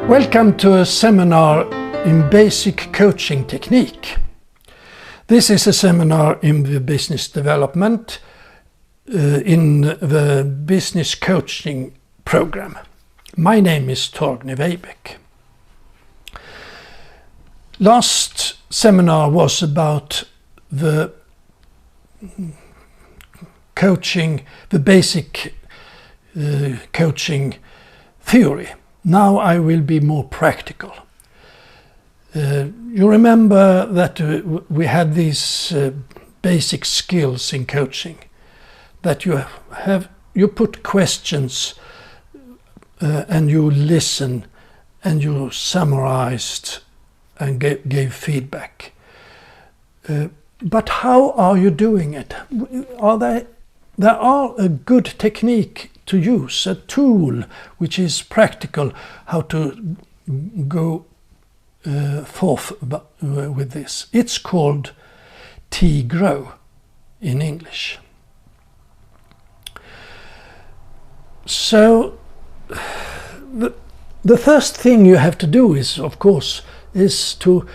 Welcome to a seminar in basic coaching technique. This is a seminar in the business development in the business coaching program. My name is Torgny Weibeck. Last seminar was about the coaching, the basic coaching theory. Now I will be more practical. You remember that we had these basic skills in coaching, that you put questions and you listen and you summarized and gave feedback. But how are you doing it? There are a good technique to use, a tool which is practical, how to go forth with this. It's called T-GROW in English. So the first thing you have to do is, of course, is to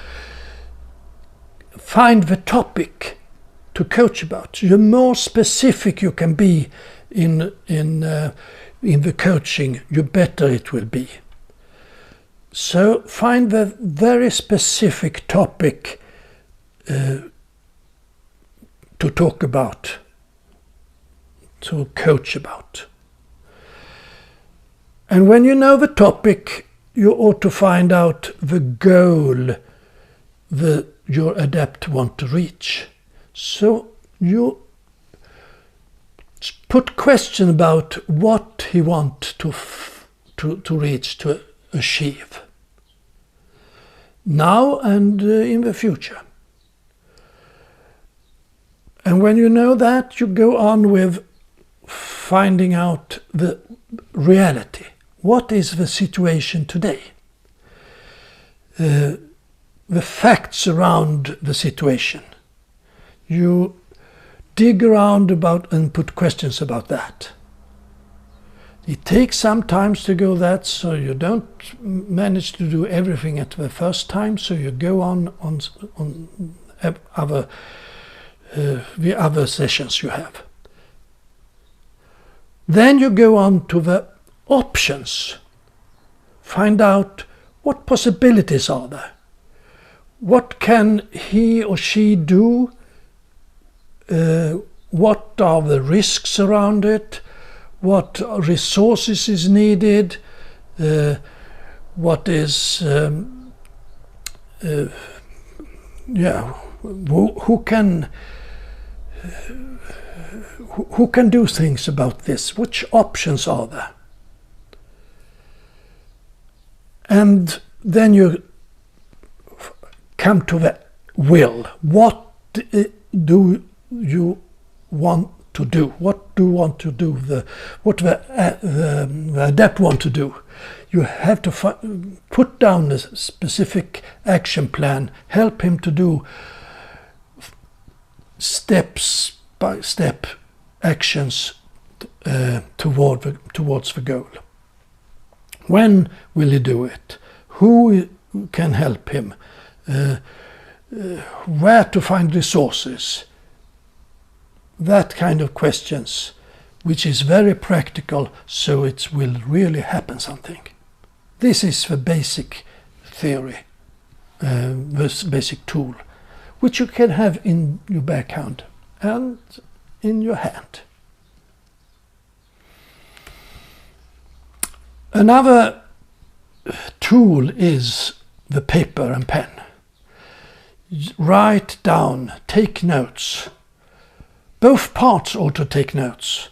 find the topic to coach about. The more specific you can be in the coaching, the better it will be. So find the very specific topic to talk about, to coach about. And when you know the topic, you ought to find out the goal your adept want to reach. So you put question about what he want to reach, to achieve, now and in the future. And when you know that, you go on with finding out the reality. What is the situation today? The facts around the situation. You dig around about and put questions about that. It takes some time to go that, so you don't manage to do everything at the first time, so you go on the other sessions you have. Then you go on to the options. Find out what possibilities are there. What can he or she do? What are the risks around it? What resources is needed? What is who can do things about this? Which options are there? And then you come to the will. What do you want to do? What do you want to do? What the adept want to do? You have to put down a specific action plan. Help him to do steps by step actions towards the goal. When will he do it? Who can help him? Where to find resources? That kind of questions, which is very practical, so it will really happen something. This is the basic theory, this basic tool, which you can have in your backhand and in your hand. Another tool is the paper and pen. Write down, take notes. Both parts ought to take notes.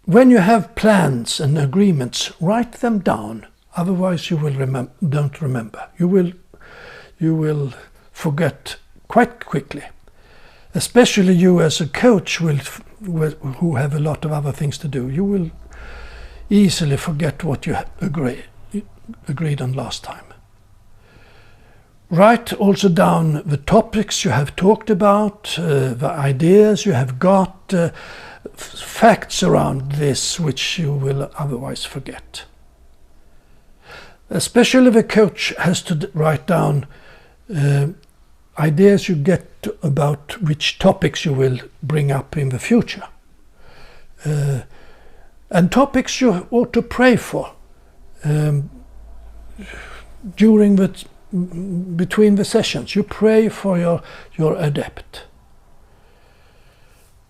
When you have plans and agreements, write them down. Otherwise, you will don't remember. You will forget quite quickly. Especially you as a coach who have a lot of other things to do. You will easily forget what you agreed on last time. Write also down the topics you have talked about, the ideas you have got, facts around this which you will otherwise forget. Especially the coach has to write down ideas you get about which topics you will bring up in the future. And topics you ought to pray for between the sessions. You pray for your adept.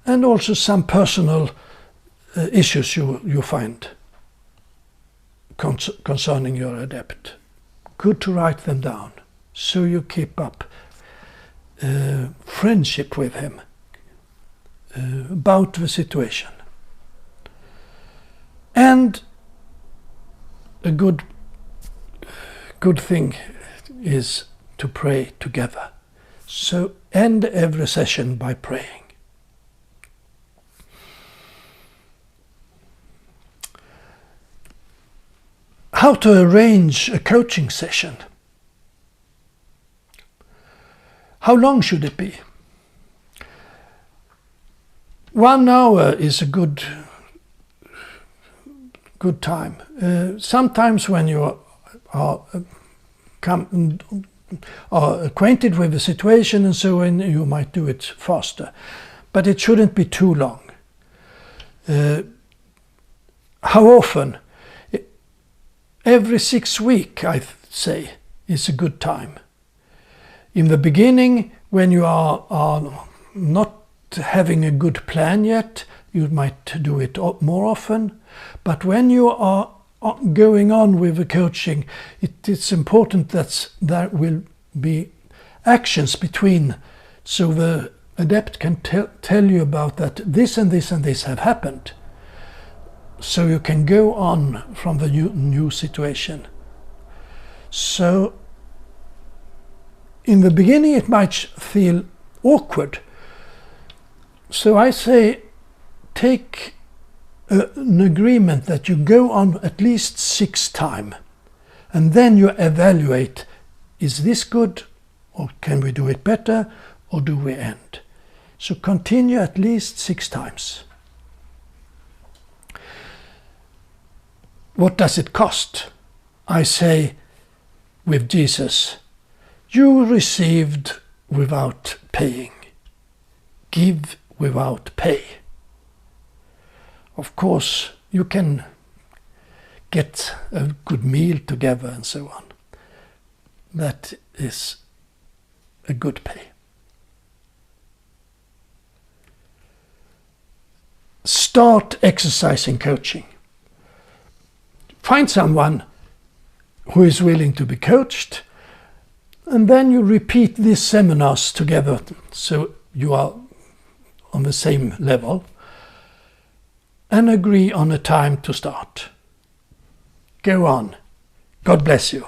And also some personal issues you find concerning your adept. Good to write them down so you keep up friendship with him about the situation. And a good thing is to pray together. So end every session by praying. How to arrange a coaching session. How long should it be? 1 hour is a good time. Sometimes when you are acquainted with the situation and so on, you might do it faster. But it shouldn't be too long. How often? Every 6 weeks, I say, is a good time. In the beginning, when you are not having a good plan yet, you might do it more often. But when you are going on with the coaching, it is important that there will be actions between, so the adept can tell you about that this and this and this have happened. So you can go on from the new situation. So in the beginning it might feel awkward. So I say take an agreement that you go on at least 6 times, and then you evaluate, is this good, or can we do it better, or do we end? So continue at least 6 times. What does it cost? I say with Jesus, you received without paying. Give without pay. Of course, you can get a good meal together and so on. That is a good pay. Start exercising coaching. Find someone who is willing to be coached, and then you repeat these seminars together so you are on the same level, and agree on a time to start. Go on. God bless you.